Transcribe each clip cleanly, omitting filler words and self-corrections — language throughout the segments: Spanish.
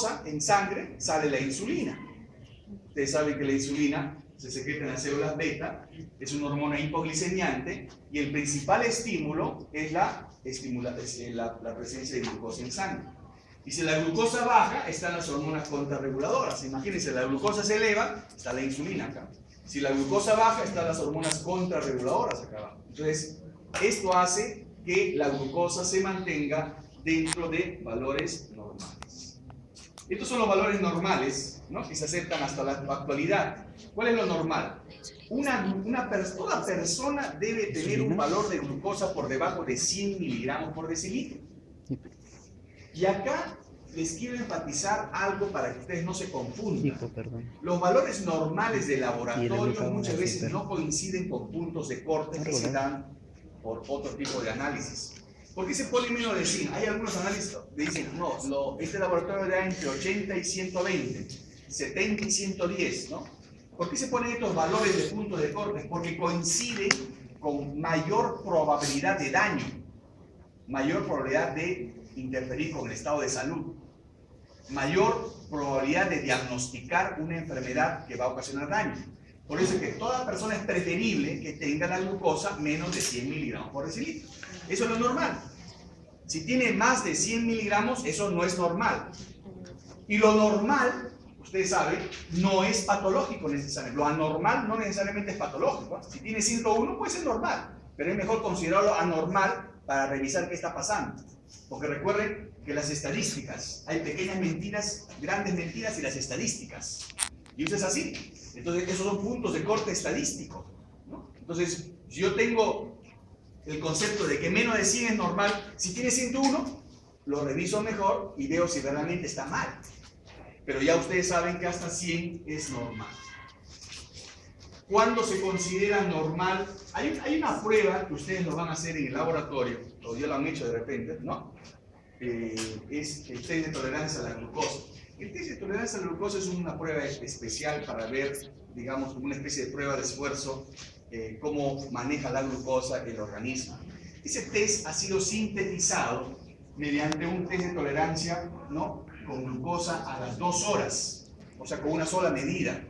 glucosa en sangre, sale la insulina. Ustedes saben que la insulina se secreta en las células beta, es una hormona hipoglicemiante y el principal estímulo es la presencia de glucosa en sangre. Y si la glucosa baja, están las hormonas contrarreguladoras. Imagínense, la glucosa se eleva, está la insulina acá. Si la glucosa baja, están las hormonas contrarreguladoras acá abajo. Entonces, esto hace que la glucosa se mantenga dentro de valores normales. Estos son los valores normales, ¿no?, que se aceptan hasta la actualidad. ¿Cuál es lo normal? Toda persona debe tener un valor de glucosa por debajo de 100 miligramos por decilitro. Y acá les quiero enfatizar algo para que ustedes no se confundan. Los valores normales de laboratorio muchas veces no coinciden con puntos de corte que se dan por otro tipo de análisis. ¿Por qué se pone menos de 100? Hay algunos análisis que dicen, no, este laboratorio da entre 80 y 120, 70 y 110, ¿no? ¿Por qué se ponen estos valores de puntos de corte? Porque coinciden con mayor probabilidad de daño, mayor probabilidad de interferir con el estado de salud, mayor probabilidad de diagnosticar una enfermedad que va a ocasionar daño. Por eso es que toda persona es preferible que tenga la glucosa menos de 100 miligramos por decilitro. Eso es lo normal. Si tiene más de 100 miligramos, eso no es normal. Y lo normal, ustedes saben, no es patológico necesariamente. Lo anormal no necesariamente es patológico. Si tiene 101, puede ser normal. Pero es mejor considerarlo anormal para revisar qué está pasando. Porque recuerden que las estadísticas, hay pequeñas mentiras, grandes mentiras y las estadísticas. Y eso es así. Entonces, esos son puntos de corte estadístico, ¿no? Entonces, si yo tengo el concepto de que menos de 100 es normal, si tiene 101, lo reviso mejor y veo si realmente está mal. Pero ya ustedes saben que hasta 100 es normal. ¿Cuándo se considera normal? Hay una prueba que ustedes lo van a hacer en el laboratorio, o ya lo han hecho de repente, ¿no? Es el test de tolerancia a la glucosa. El test de tolerancia a la glucosa es una prueba especial para ver, digamos, una especie de prueba de esfuerzo, cómo maneja la glucosa el organismo. Ese test ha sido sintetizado mediante un test de tolerancia, ¿no?, con glucosa a las 2 horas, o sea, con una sola medida.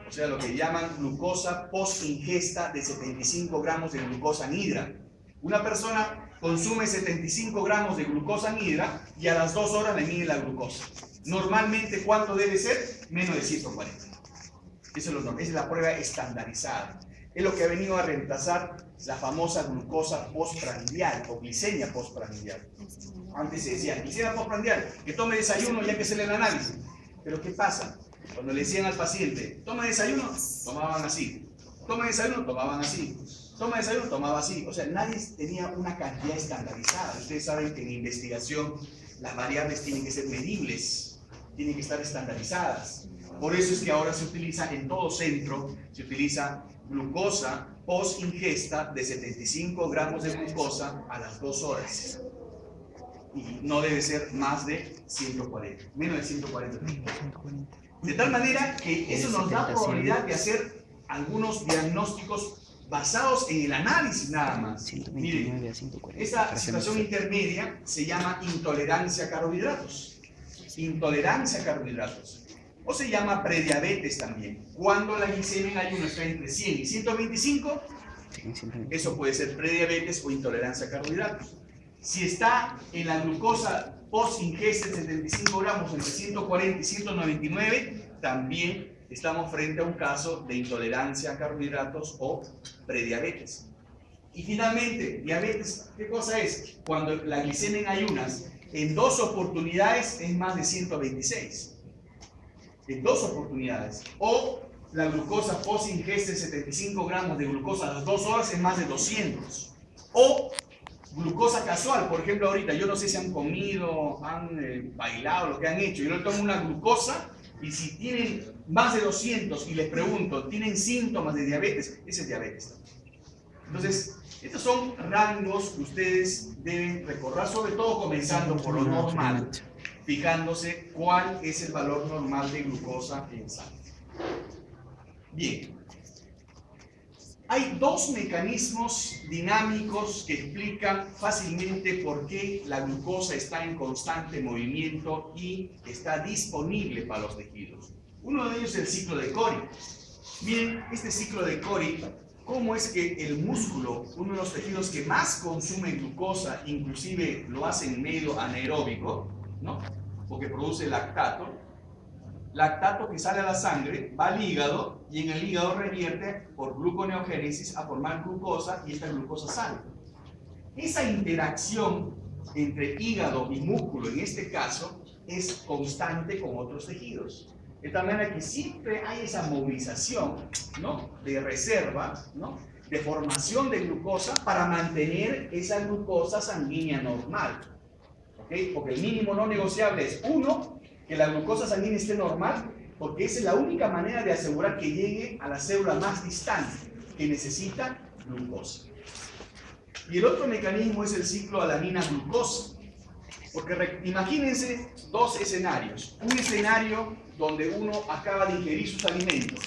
O sea, lo que llaman glucosa post-ingesta de 75 gramos de glucosa anhidra. Una persona consume 75 gramos de glucosa anhidra y a las 2 horas le mide la glucosa. Normalmente, ¿cuánto debe ser? Menos de 140. Eso es lo normal. Esa es la prueba estandarizada. Es lo que ha venido a reemplazar la famosa glucosa postprandial o glicemia postprandial. Antes se decía glicemia postprandial, que tome desayuno ya que se le el análisis. Pero ¿qué pasa? Cuando le decían al paciente, toma desayuno, tomaban así. Toma desayuno, tomaban así. Toma desayuno, tomaba así. O sea, nadie tenía una cantidad estandarizada. Ustedes saben que en investigación las variables tienen que ser medibles, tienen que estar estandarizadas. Por eso es que ahora se utiliza en todo centro, se utiliza glucosa post ingesta de 75 gramos de glucosa a las 2 horas. Y no debe ser más de 140, menos de 140. De tal manera que eso nos da probabilidad de hacer algunos diagnósticos basados en el análisis nada más. Miren, esta situación intermedia se llama intolerancia a carbohidratos. Intolerancia a carbohidratos. O se llama prediabetes también. Cuando la glicemia en ayuno está entre 100 y 125, eso puede ser prediabetes o intolerancia a carbohidratos. Si está en la glucosa post-ingesta de 75 gramos entre 140 y 199, también estamos frente a un caso de intolerancia a carbohidratos o prediabetes. Y finalmente, diabetes, ¿qué cosa es? Cuando la glicemia en ayunas en 2 oportunidades es más de 126. En 2 oportunidades. O la glucosa post-ingesta de 75 gramos de glucosa a las 2 horas es más de 200. O glucosa casual, por ejemplo, ahorita, yo no sé si han comido, han bailado, lo que han hecho. Yo le tomo una glucosa y si tienen más de 200 y les pregunto, ¿tienen síntomas de diabetes? Ese es diabetes. Entonces, estos son rangos que ustedes deben recordar, sobre todo comenzando por lo normal, fijándose cuál es el valor normal de glucosa en sangre. Bien. Hay dos mecanismos dinámicos que explican fácilmente por qué la glucosa está en constante movimiento y está disponible para los tejidos. Uno de ellos es el ciclo de Cori. Miren, este ciclo de Cori, cómo es que el músculo, uno de los tejidos que más consume glucosa, inclusive lo hace en medio anaeróbico, ¿no? Porque produce lactato que sale a la sangre, va al hígado y en el hígado revierte por gluconeogénesis a formar glucosa y esta glucosa sale. Esa interacción entre hígado y músculo en este caso es constante con otros tejidos. De tal manera que siempre hay esa movilización, ¿no?, de reserva, ¿no?, de formación de glucosa para mantener esa glucosa sanguínea normal. ¿Okay? Porque el mínimo no negociable es 1, que la glucosa sanguínea esté normal, porque esa es la única manera de asegurar que llegue a la célula más distante, que necesita glucosa. Y el otro mecanismo es el ciclo alanina-glucosa. Porque imagínense dos escenarios. Un escenario donde uno acaba de ingerir sus alimentos.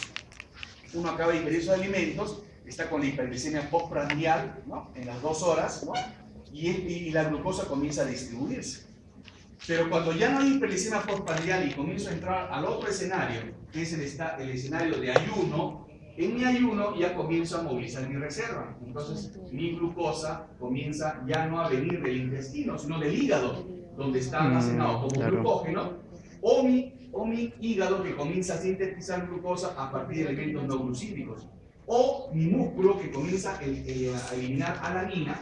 Uno acaba de ingerir sus alimentos, está con la hiperglicemia postprandial, ¿no?, en las 2 horas, ¿no?, y la glucosa comienza a distribuirse. Pero cuando ya no hay hiperglicemia postprandial y comienzo a entrar al otro escenario, que es el escenario de ayuno, en mi ayuno ya comienzo a movilizar mi reserva. Entonces mi glucosa comienza ya no a venir del intestino, sino del hígado, donde está almacenado como glucógeno, o mi hígado que comienza a sintetizar glucosa a partir de elementos no glucídicos, o mi músculo que comienza a eliminar alanina,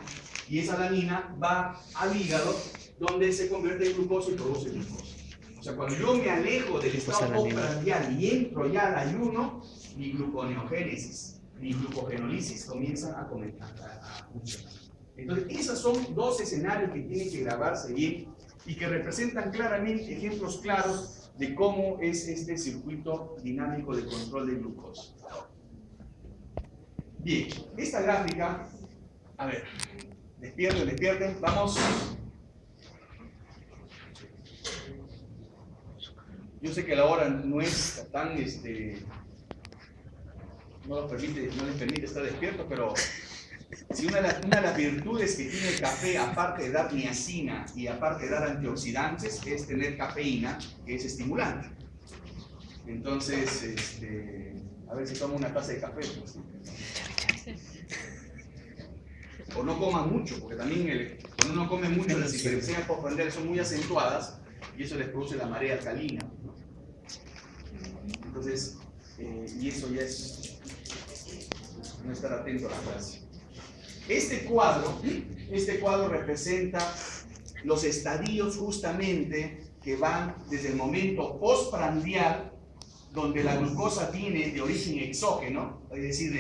y esa alanina va al hígado, donde se convierte en glucosa y produce glucosa. O sea, cuando yo me alejo del estado postprandial y entro ya al ayuno, mi gluconeogénesis, mi glucogenólisis comienza a funcionar. Entonces, esos son dos escenarios que tienen que grabarse bien y que representan claramente ejemplos claros de cómo es este circuito dinámico de control de glucosa. Bien, esta gráfica, a ver, despierten, vamos. Yo sé que la hora no es tan, no les permite estar despierto, pero si una de las virtudes que tiene el café, aparte de dar niacina y aparte de dar antioxidantes, es tener cafeína, que es estimulante. Entonces, a ver si tomo una taza de café. Pues. O no coman mucho, porque también cuando uno come mucho, las hiperglicemias postprandiales son muy acentuadas y eso les produce la marea alcalina, ¿no? Entonces, y eso ya es no estar atento a la clase. Este cuadro representa los estadios justamente que van desde el momento postprandial, donde la glucosa viene de origen exógeno, es decir,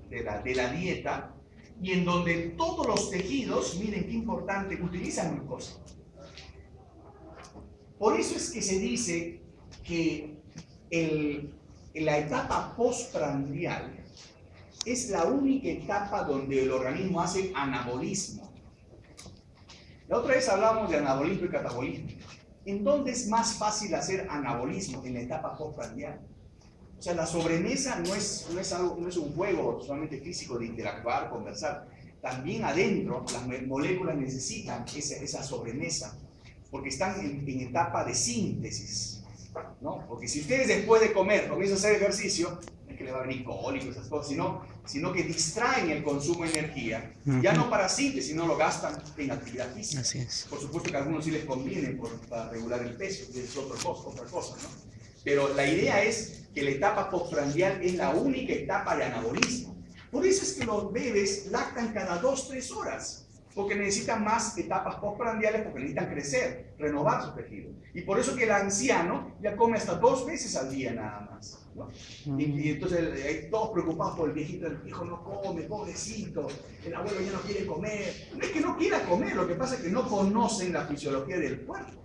de la dieta, y en donde todos los tejidos, miren qué importante, utilizan glucosa. Por eso es que se dice que en la etapa postprandial es la única etapa donde el organismo hace anabolismo. La otra vez hablamos de anabolismo y catabolismo. ¿En dónde es más fácil hacer anabolismo? En la etapa postprandial. O sea, la sobremesa no es un juego solamente físico de interactuar, conversar. También adentro las moléculas necesitan esa sobremesa, porque están en etapa de síntesis, ¿no? Porque si ustedes después de comer comienzan a hacer ejercicio, no es que le va a venir cólico, esas cosas, sino que distraen el consumo de energía, ya no para síntesis, sino lo gastan en actividad física. Así es. Por supuesto que a algunos sí les conviene para regular el peso, es otra cosa, ¿no? Pero la idea es que la etapa postprandial es la única etapa de anabolismo. Por eso es que los bebés lactan cada 2-3 horas, porque necesitan más etapas postprandiales, porque necesitan crecer, renovar sus tejidos. Y por eso que el anciano ya come hasta 2 veces al día nada más, ¿no? Y entonces hay todos preocupados por el viejito, el viejo no come, pobrecito, el abuelo ya no quiere comer. No es que no quiera comer, lo que pasa es que no conocen la fisiología del cuerpo.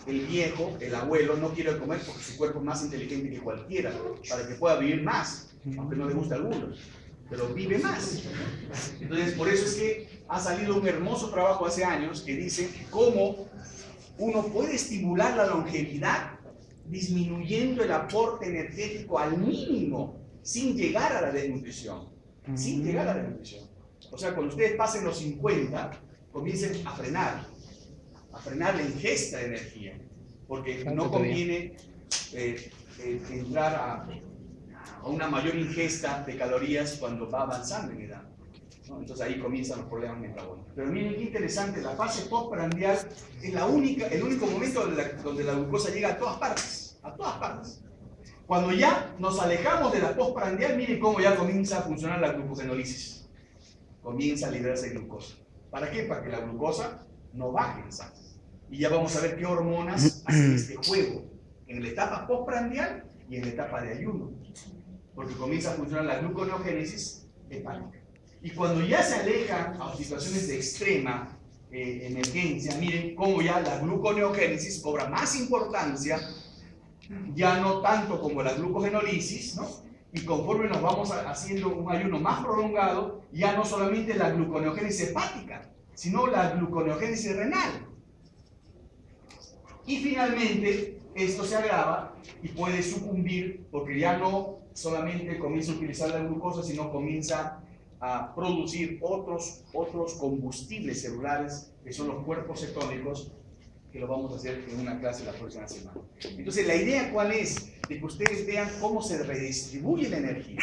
El viejo, el abuelo, no quiere comer porque su cuerpo es más inteligente que cualquiera, para que pueda vivir más, aunque no le guste a algunos, pero vive más. Entonces, por eso es que ha salido un hermoso trabajo hace años que dice cómo uno puede estimular la longevidad disminuyendo el aporte energético al mínimo sin llegar a la desnutrición. Sin llegar a la desnutrición. O sea, cuando ustedes pasen los 50, comiencen a frenar la ingesta de energía. Porque no conviene entrar a una mayor ingesta de calorías cuando va avanzando en edad, ¿no? Entonces ahí comienzan los problemas metabólicos. Pero miren qué interesante, la fase postprandial es el único momento donde la glucosa llega a todas partes, a todas partes. Cuando ya nos alejamos de la postprandial, miren cómo ya comienza a funcionar la glucogenólisis. Comienza a liberarse glucosa. ¿Para qué? Para que la glucosa no baje en sangre. Y ya vamos a ver qué hormonas hacen este juego en la etapa postprandial y en la etapa de ayuno. Porque comienza a funcionar la gluconeogénesis hepática. Y cuando ya se alejan a situaciones de extrema emergencia, miren cómo ya la gluconeogénesis cobra más importancia, ya no tanto como la glucogenólisis, ¿no? Y conforme nos vamos haciendo un ayuno más prolongado, ya no solamente la gluconeogénesis hepática, sino la gluconeogénesis renal. Y finalmente, esto se agrava y puede sucumbir porque ya no solamente comienza a utilizar la glucosa, sino comienza a producir otros combustibles celulares, que son los cuerpos cetónicos, que lo vamos a hacer en una clase la próxima semana. Entonces, la idea ¿cuál es? De que ustedes vean cómo se redistribuye la energía,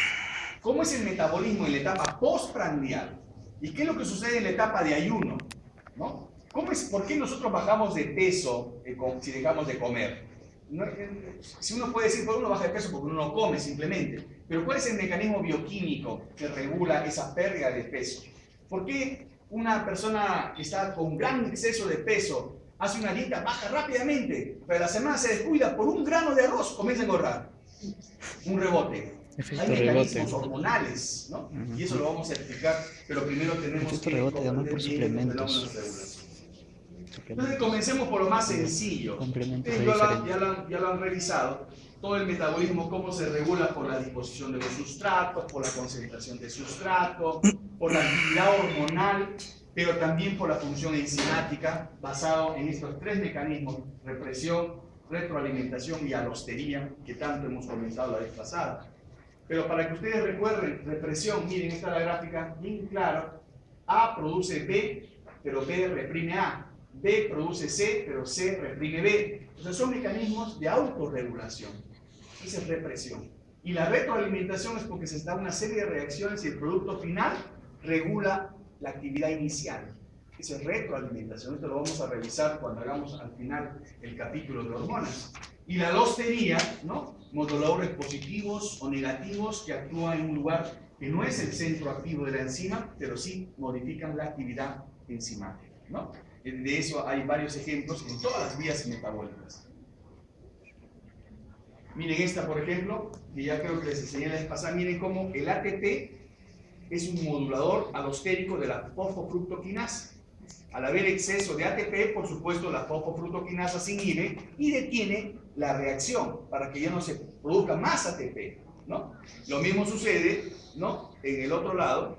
cómo es el metabolismo en la etapa postprandial y qué es lo que sucede en la etapa de ayuno, ¿no? ¿Por qué nosotros bajamos de peso si dejamos de comer? Si uno puede decir, pues uno baja de peso porque uno no come simplemente, pero ¿cuál es el mecanismo bioquímico que regula esa pérdida de peso? ¿Por qué una persona que está con gran exceso de peso hace una dieta baja rápidamente, pero a la semana se descuida por un grano de arroz, comienza a engordar? Un rebote. Hay mecanismos hormonales, ¿no? Y eso lo vamos a explicar, pero primero tenemos que comprender bien los fenómenos de regulación. Entonces comencemos por lo más sencillo. Ustedes ya lo han revisado, todo el metabolismo, cómo se regula por la disposición de los sustratos, por la concentración de sustrato, por la actividad hormonal, pero también por la función enzimática, basado en estos tres mecanismos: represión, retroalimentación y alostería, que tanto hemos comentado la vez pasada. Pero para que ustedes recuerden, represión, miren, esta es la gráfica bien clara. A produce B, pero B reprime A. B produce C, pero C reprime B. O sea, son mecanismos de autorregulación. Esa es represión. Y la retroalimentación es porque se da una serie de reacciones y el producto final regula la actividad inicial. Esa es retroalimentación. Esto lo vamos a revisar cuando hagamos al final el capítulo de hormonas. Y la alostería, ¿no? Moduladores positivos o negativos que actúan en un lugar que no es el centro activo de la enzima, pero sí modifican la actividad enzimática, ¿no? De eso hay varios ejemplos en todas las vías metabólicas. Miren esta, por ejemplo, que ya creo que les enseñé la vez pasada. Miren cómo el ATP es un modulador alostérico de la fosfofructoquinasa. Al haber exceso de ATP, por supuesto, la fosfofructoquinasa se inhibe y detiene la reacción para que ya no se produzca más ATP, ¿no? Lo mismo sucede, ¿no?, en el otro lado,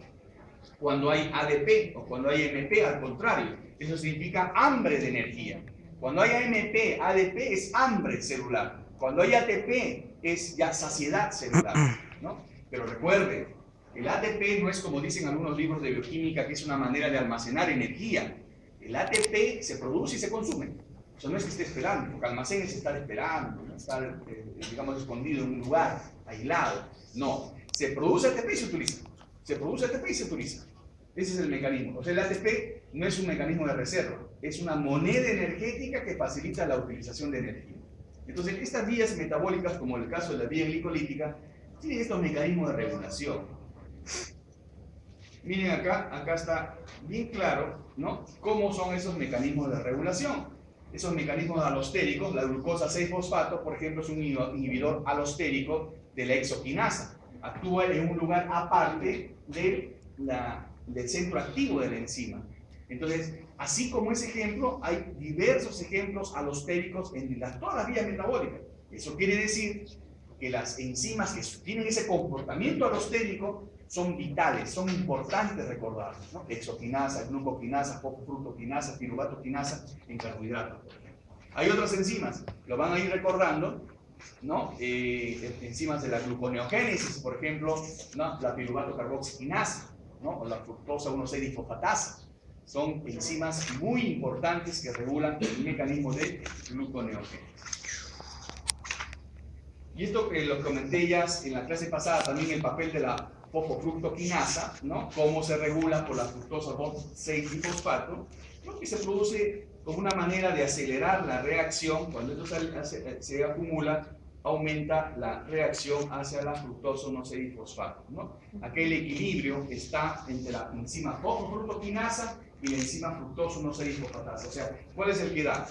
cuando hay ADP o cuando hay AMP, al contrario. Eso significa hambre de energía. Cuando hay AMP, ADP es hambre celular. Cuando hay ATP es ya saciedad celular, ¿no? Pero recuerden, el ATP no es como dicen algunos libros de bioquímica, que es una manera de almacenar energía. El ATP se produce y se consume. O sea, no es que esté esperando, porque almacén es estar esperando, ¿no? Estar, digamos, escondido en un lugar, aislado. No, se produce ATP y se utiliza. Se produce ATP y se utiliza. Ese es el mecanismo. O sea, el ATP no es un mecanismo de reserva, es una moneda energética que facilita la utilización de energía. Entonces, estas vías metabólicas, como el caso de la vía glicolítica, tienen estos mecanismos de regulación. Miren acá está bien claro, ¿no?, cómo son esos mecanismos de regulación. Esos mecanismos alostéricos, la glucosa 6-fosfato, por ejemplo, es un inhibidor alostérico de la exoquinasa. Actúa en un lugar aparte del centro activo de la enzima. Entonces, así como ese ejemplo, hay diversos ejemplos alostéricos en todas las vías metabólicas. Eso quiere decir que las enzimas que tienen ese comportamiento alostérico son vitales, son importantes recordarlos, ¿no? Exoquinasa, glucoquinasa, fosfofructoquinasa, piruvatoquinasa en carbohidratos, por ejemplo. Hay otras enzimas, lo van a ir recordando, ¿no? Enzimas de la gluconeogénesis, por ejemplo, ¿no? La piruvato carboxiquinasa, ¿no? O la fructosa 1,6-difosfatasa. Son enzimas muy importantes que regulan el mecanismo de gluconeogénesis. Y esto que lo comenté ya en la clase pasada, también el papel de la fosfofructoquinasa, ¿no? Cómo se regula por la fructosa 2,6-difosfato, lo que se produce como una manera de acelerar la reacción. Cuando esto se acumula, aumenta la reacción hacia la fructosa 1,6-difosfato, ¿no? Aquel equilibrio está entre la enzima fosfofructoquinasa y la enzima fructosa 1,6-difosfatasa. O sea, ¿cuál es el que da?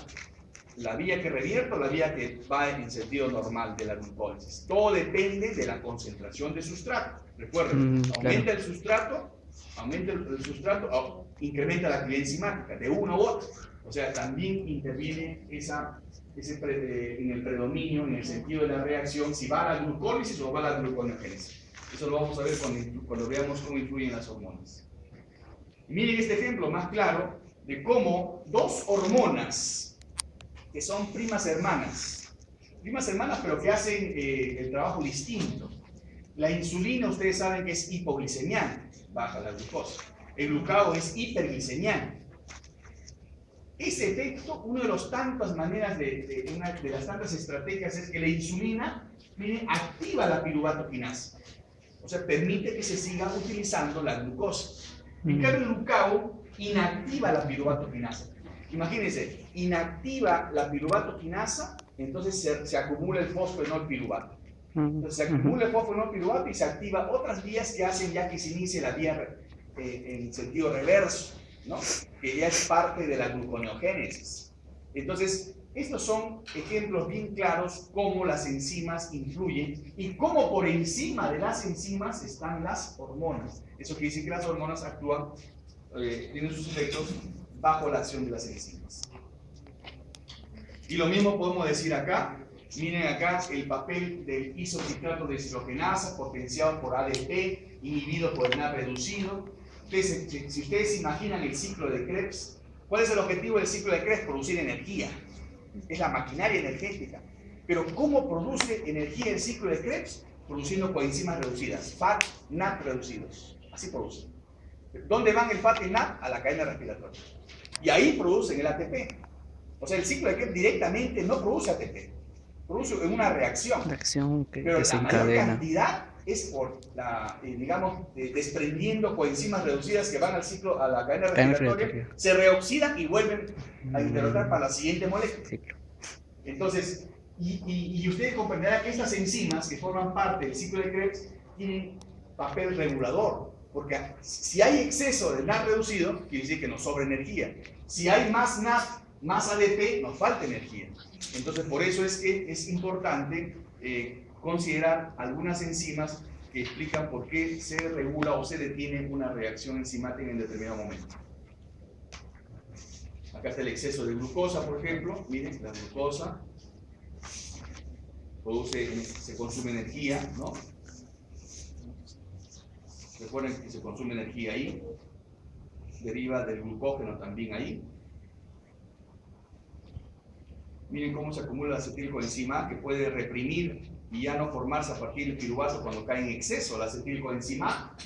La vía que revierte o la vía que va en sentido normal de la glucólisis. Todo depende de la concentración de sustrato. Recuerden, aumenta claro. el sustrato, incrementa la actividad enzimática de uno u otro. O sea, también interviene en el predominio, en el sentido de la reacción, si va a la glucólisis o va a la gluconeogénesis. Eso lo vamos a ver cuando veamos cómo influyen las hormonas. Y miren este ejemplo más claro de cómo dos hormonas que son primas hermanas pero que hacen el trabajo distinto. La insulina, ustedes saben que es hipoglicemiante, baja la glucosa. El glucagón es hiperglicemiante. Ese efecto, una de las tantas maneras, una de las tantas estrategias es que la insulina, miren, activa la piruvatoquinasa. O sea, permite que se siga utilizando la glucosa. En cambio, el glucagón inactiva la piruvatoquinasa. Imagínense, inactiva la piruvatoquinasa, entonces se acumula el fosfenolpiruvato. Entonces se acumula el fosfenolpiruvato y se activa otras vías que hacen ya que se inicie la vía en sentido reverso, ¿no? Que ya es parte de la gluconeogénesis. Entonces, estos son ejemplos bien claros cómo las enzimas influyen y cómo por encima de las enzimas están las hormonas. Eso quiere decir que las hormonas actúan, tienen sus efectos bajo la acción de las enzimas. Y lo mismo podemos decir acá. Miren acá el papel del isocitrato de deshidrogenasa potenciado por ADP, inhibido por el NAD reducido. Si ustedes imaginan el ciclo de Krebs, ¿cuál es el objetivo del ciclo de Krebs? Producir energía. Es la maquinaria energética. Pero ¿cómo produce energía el ciclo de Krebs? Produciendo coenzimas reducidas, FAT, NAD reducidos. Así produce. ¿Dónde van el FAT y el NAD? A la cadena respiratoria. Y ahí producen el ATP. O sea, el ciclo de Krebs directamente no produce ATP. Produce una reacción. Pero la mayor cantidad es por desprendiendo coenzimas reducidas que van al ciclo, a la cadena respiratoria, se reoxidan y vuelven a interrogar para la siguiente molécula. Entonces, y ustedes comprenderán que estas enzimas que forman parte del ciclo de Krebs tienen papel regulador, porque si hay exceso de NAD reducido, quiere decir que nos sobra energía. Si hay más NAD, más ADP, nos falta energía. Entonces, por eso es que es importante considerar algunas enzimas que explican por qué se regula o se detiene una reacción enzimática en determinado momento. Acá está el exceso de glucosa, por ejemplo. Miren, la glucosa se consume energía, ¿no? Recuerden que se consume energía ahí. Deriva del glucógeno también ahí. Miren cómo se acumula la acetilcoenzima A, que puede reprimir y ya no formarse a partir del piruvato cuando cae en exceso la acetilcoenzima A.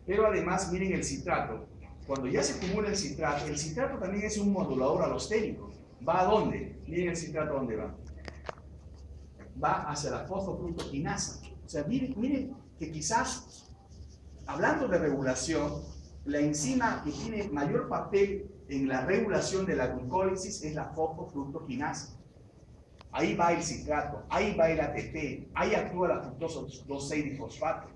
Pero además, miren el citrato. Cuando ya se acumula el citrato también es un modulador alostérico. ¿Va a dónde? Miren el citrato, ¿a dónde va? Va hacia la fosfofructoquinasa. O sea, miren que quizás, hablando de regulación, la enzima que tiene mayor papel en la regulación de la glucólisis es la fosfofructoquinasa. Ahí va el citrato, ahí va el ATP, ahí actúa la fructosa 2,6-difosfato,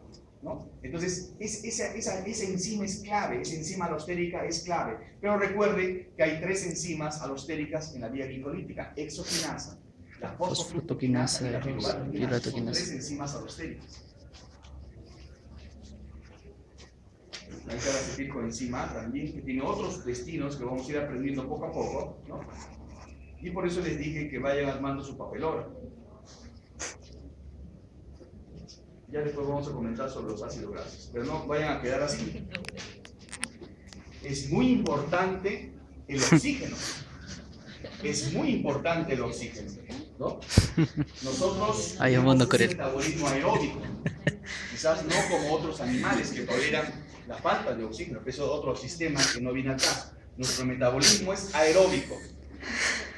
¿no? Entonces, esa enzima es clave, esa enzima alostérica es clave. Pero recuerde que hay tres enzimas alostéricas en la vía glicolítica: exoquinasa, la fosfofructoquinasa y la piruvatoquinasa. Son tres enzimas alostéricas. Ahí está la acetilcoenzima A también, que tiene otros destinos que vamos a ir aprendiendo poco a poco, ¿no? Y por eso les dije que vayan armando su papelora. Ya después vamos a comentar sobre los ácidos grasos, pero no vayan a quedar así. Es muy importante el oxígeno. es muy importante el oxígeno, ¿no? Nosotros Hay un tenemos mundo un cruel. metabolismo aeróbico, quizás no como otros animales que toleran la falta de oxígeno, que es otro sistema que no viene acá. Nuestro metabolismo es aeróbico.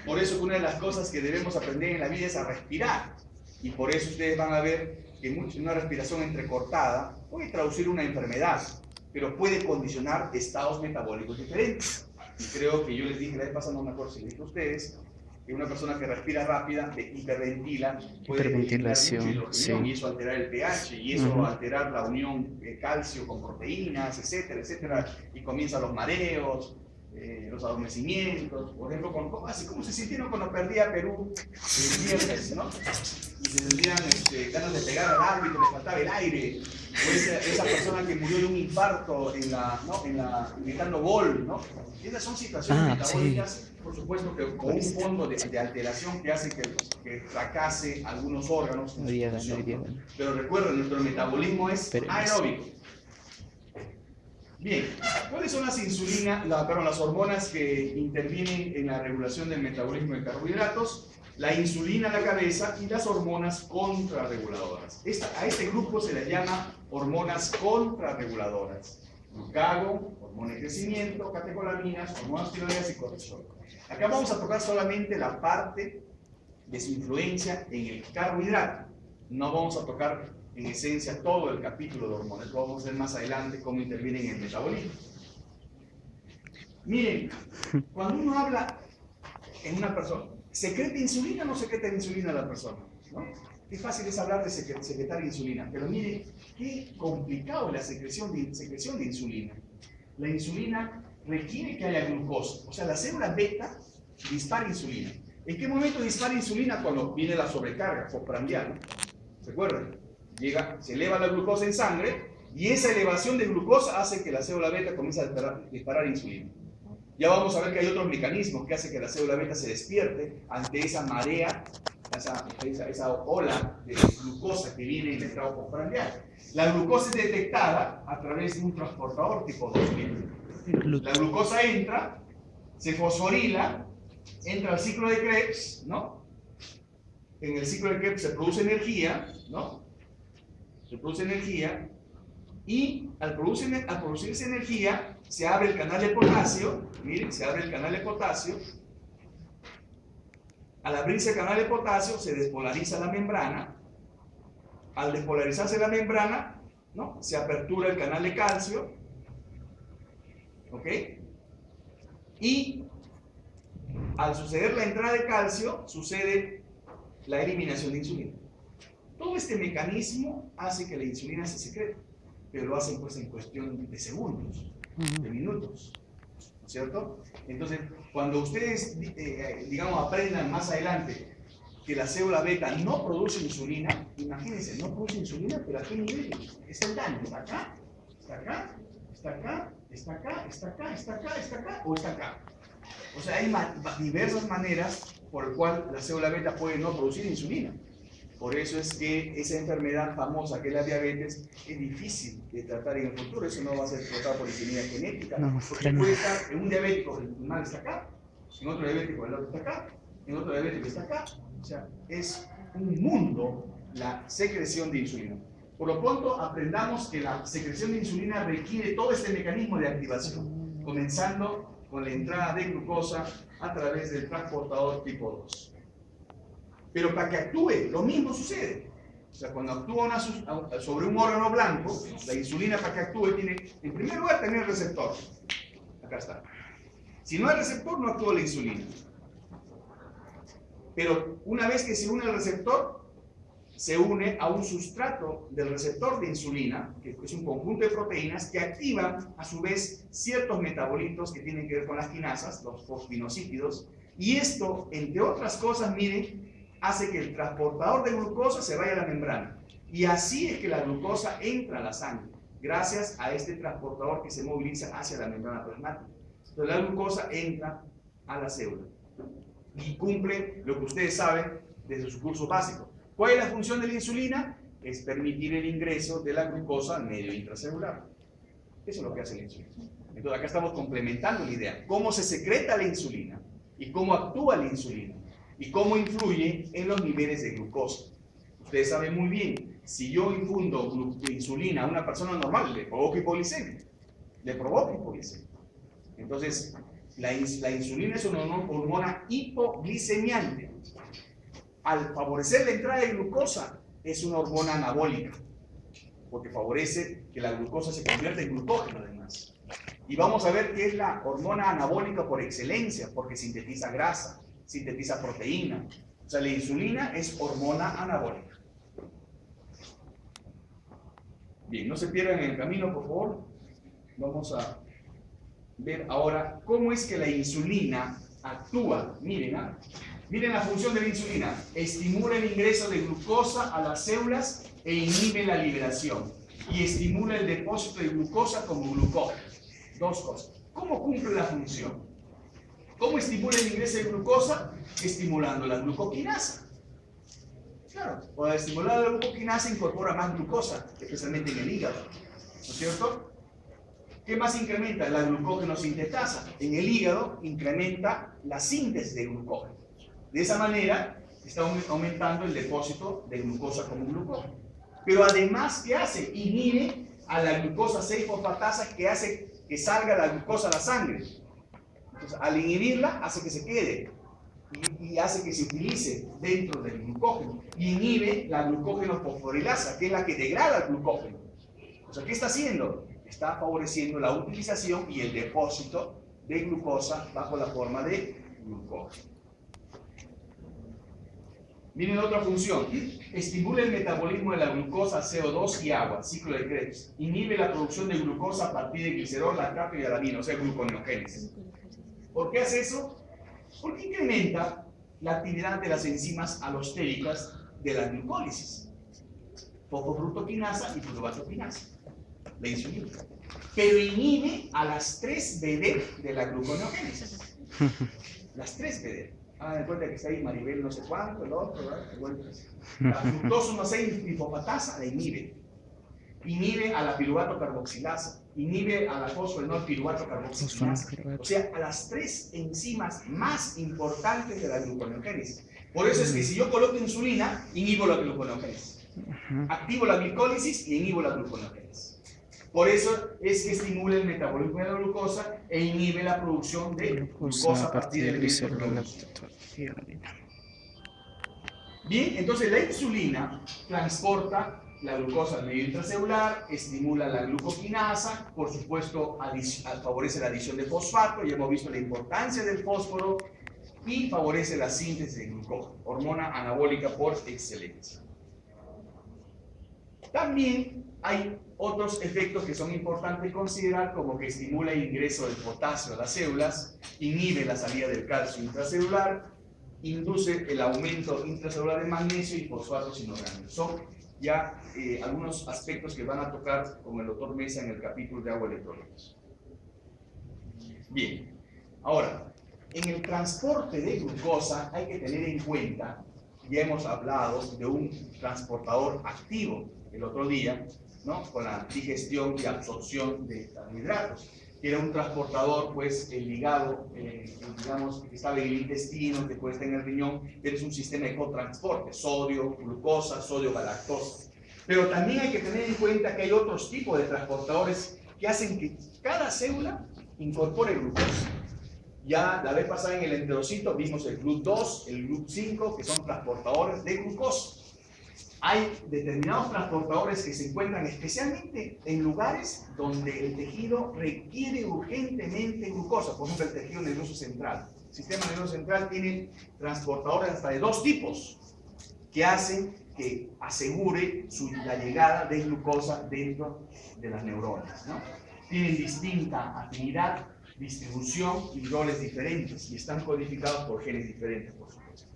Por eso una de las cosas que debemos aprender en la vida es a respirar. Y por eso ustedes van a ver que una respiración entrecortada puede traducir una enfermedad, pero puede condicionar estados metabólicos diferentes. Y creo que yo les dije la vez pasada, no me acuerdo si les dije a ustedes, que una persona que respira rápida, hiperventila, puede eliminar mucho hidrógeno Sí. y eso alterar el pH, y eso alterar la unión calcio con proteínas, etcétera, etcétera, y comienzan los mareos, los adormecimientos, por ejemplo, así como se sintieron cuando perdía Perú el viernes, ¿no? Y se sentían ganas de pegar al árbitro, le faltaba el aire, o esa persona que murió de un infarto gritando gol, ¿no? Esas son situaciones metabólicas, por supuesto, que con un fondo de alteración que hace que fracase algunos órganos. Pero recuerden, nuestro metabolismo es aeróbico. Bien, ¿cuáles son las hormonas que intervienen en la regulación del metabolismo de carbohidratos? La insulina en la cabeza y las hormonas contrarreguladoras. A este grupo se les llama hormonas contrarreguladoras. Glucagon, hormona de crecimiento, catecolaminas, hormonas tiroideas y cortisol. Acá vamos a tocar solamente la parte de su influencia en el carbohidrato. No vamos a tocar en esencia todo el capítulo de hormonas. Lo vamos a ver más adelante cómo intervienen en el metabolismo. Miren, cuando uno habla en una persona, ¿secreta insulina o no secreta insulina la persona? ¿No? Qué fácil es hablar de secretar insulina, pero mire, qué complicado es la secreción de insulina. La insulina requiere que haya glucosa, o sea, la célula beta dispara insulina. ¿En qué momento dispara insulina? Cuando viene la sobrecarga postprandial, ¿no? ¿Se acuerdan? Se eleva la glucosa en sangre y esa elevación de glucosa hace que la célula beta comience a disparar insulina. Ya vamos a ver que hay otros mecanismos que hacen que la célula beta se despierte ante esa marea, esa ola de glucosa que viene en el estado postprandial. La glucosa es detectada a través de un transportador tipo 2. La glucosa entra, se fosforila, entra al ciclo de Krebs, ¿no? En el ciclo de Krebs se produce energía, ¿no? Se produce energía y al producirse energía se abre el canal de potasio. Miren, se abre el canal de potasio. Al abrirse el canal de potasio se despolariza la membrana. Al despolarizarse la membrana, ¿no? Se apertura el canal de calcio. ¿Ok? Y al suceder la entrada de calcio, sucede la eliminación de insulina. Todo este mecanismo hace que la insulina se secrete, pero lo hacen pues en cuestión de segundos, de minutos, ¿no es cierto? Entonces, cuando ustedes, digamos, aprendan más adelante que la célula beta no produce insulina, imagínense, no produce insulina, pero ¿a qué nivel está el daño? ¿Está acá? ¿Está acá? ¿Está acá? ¿Está acá? ¿Está acá? ¿Está acá? ¿Está acá? ¿O está acá? O sea, hay diversas maneras por las cuales la célula beta puede no producir insulina. Por eso es que esa enfermedad famosa que es la diabetes es difícil de tratar en el futuro. Eso no va a ser tratado por ingeniería genética. Porque puede estar en un diabético, el mal está acá, en otro diabético el otro está acá, en otro diabético está acá. O sea, es un mundo la secreción de insulina. Por lo pronto, aprendamos que la secreción de insulina requiere todo este mecanismo de activación, comenzando con la entrada de glucosa a través del transportador tipo 2. Pero para que actúe, lo mismo sucede. O sea, cuando actúa sobre un órgano blanco, la insulina para que actúe tiene, en primer lugar, tener el receptor. Acá está. Si no hay receptor, no actúa la insulina. Pero una vez que se une al receptor, se une a un sustrato del receptor de insulina, que es un conjunto de proteínas que activan a su vez ciertos metabolitos que tienen que ver con las quinasas, los fosfinocípidos, y esto, entre otras cosas, miren, hace que el transportador de glucosa se vaya a la membrana. Y así es que la glucosa entra a la sangre, gracias a este transportador que se moviliza hacia la membrana plasmática. Entonces la glucosa entra a la célula y cumple lo que ustedes saben desde sus cursos básicos. ¿Cuál es la función de la insulina? Es permitir el ingreso de la glucosa al medio intracelular. Eso es lo que hace la insulina. Entonces acá estamos complementando la idea. ¿Cómo se secreta la insulina? Y y cómo actúa la insulina y cómo influye en los niveles de glucosa. Ustedes saben muy bien, si yo infundo insulina a una persona normal, le provoca hipoglicemia. Entonces, la insulina es una hormona hipoglicemiante. Al favorecer la entrada de glucosa, es una hormona anabólica, porque favorece que la glucosa se convierta en glucógeno además. Y vamos a ver que es la hormona anabólica por excelencia, porque sintetiza grasa, sintetiza proteína. O sea, la insulina es hormona anabólica. Bien, no se pierdan en el camino, por favor. Vamos a ver ahora cómo es que la insulina actúa. Miren, miren la función de la insulina. Estimula el ingreso de glucosa a las células e inhibe la liberación. Y estimula el depósito de glucosa como glucógeno. Dos cosas. ¿Cómo cumple la función? ¿Cómo estimula el ingreso de glucosa? Estimulando la glucoquinasa. Claro, para estimular la glucoquinasa incorpora más glucosa, especialmente en el hígado. ¿No es cierto? ¿Qué más incrementa? La glucógeno sintetasa. En el hígado incrementa la síntesis de glucógeno. De esa manera está aumentando el depósito de glucosa como glucógeno. Pero además, ¿qué hace? Inhibe a la glucosa 6-fosfatasa que hace que salga la glucosa a la sangre. Entonces, al inhibirla, hace que se quede y hace que se utilice dentro del glucógeno. Y inhibe la glucógeno fosforilasa, que es la que degrada el glucógeno. O sea, ¿qué está haciendo? Está favoreciendo la utilización y el depósito de glucosa bajo la forma de glucógeno. Miren otra función. Estimula el metabolismo de la glucosa, CO2 y agua, ciclo de Krebs. Inhibe la producción de glucosa a partir de glicerol, lactato y alanina, o sea, gluconeogénesis. ¿Por qué hace eso? Porque incrementa la actividad de las enzimas alostéricas de la glucólisis. Fosfofructoquinasa y fluoxetinasa, la insulina. Pero inhibe a las 3-BD de la gluconeogénesis. Las 3-BD. Hagan de cuenta que está ahí Maribel no sé cuánto, el otro, ¿verdad? La fructosa 1,6-trifosfatasa la inhibe. Inhibe a la piruvato carboxilasa. Inhibe a la fosfenol piruvato carboxilasa. O sea, a las 3 enzimas más importantes de la gluconeogénesis. Por eso es que si yo coloco insulina, inhibo la gluconeogénesis. Activo la glicólisis y inhibo la gluconeogénesis. Por eso es que estimula el metabolismo de la glucosa e inhibe la producción de glucosa a partir del glicerol. Bien, entonces la insulina transporta la glucosa al medio intracelular, estimula la glucoquinasa, por supuesto favorece la adición de fosfato, ya hemos visto la importancia del fósforo, y favorece la síntesis de glucógeno, hormona anabólica por excelencia. También hay otros efectos que son importantes considerar, como que estimula el ingreso del potasio a las células, inhibe la salida del calcio intracelular, induce el aumento intracelular de magnesio y fosfatos inorgánicos. Son ya algunos aspectos que van a tocar con el doctor Mesa en el capítulo de agua electrolitos. Bien, ahora, en el transporte de glucosa hay que tener en cuenta, ya hemos hablado de un transportador activo el otro día, ¿no? Con la digestión y absorción de carbohidratos, que era un transportador, pues, ligado, digamos, que estaba en el intestino, que puede estar en el riñón, pero es un sistema de cotransporte, sodio, glucosa, sodio, galactosa. Pero también hay que tener en cuenta que hay otros tipos de transportadores que hacen que cada célula incorpore glucosa. Ya la vez pasada en el enterocito vimos el GLUT2, el GLUT5, que son transportadores de glucosa. Hay determinados transportadores que se encuentran especialmente en lugares donde el tejido requiere urgentemente glucosa, por ejemplo el tejido nervioso central. El sistema nervioso central tiene transportadores hasta de 2 tipos que hacen que asegure la llegada de glucosa dentro de las neuronas, ¿no? Tienen distinta afinidad, distribución y roles diferentes y están codificados por genes diferentes, por supuesto.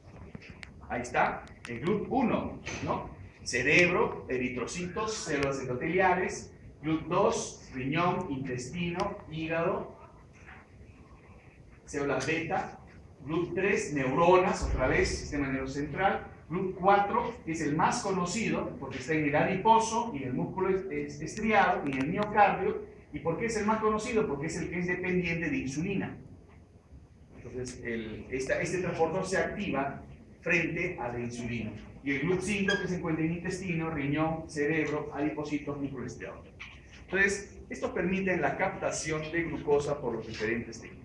Ahí está el GLUT1, ¿no? Cerebro, eritrocitos, células endoteliales, GLUT2, riñón, intestino, hígado, células beta, GLUT3, neuronas, otra vez, sistema nervioso central, GLUT4, que es el más conocido, porque está en el adiposo y en el músculo estriado y en el miocardio. ¿Y por qué es el más conocido? Porque es el que es dependiente de insulina. Entonces Entonces, este transportador se activa frente a la insulina. Y el GLUT5 que se encuentra en intestino, riñón, cerebro, adipocitos, músculo estriado. Entonces, esto permite la captación de glucosa por los diferentes tejidos.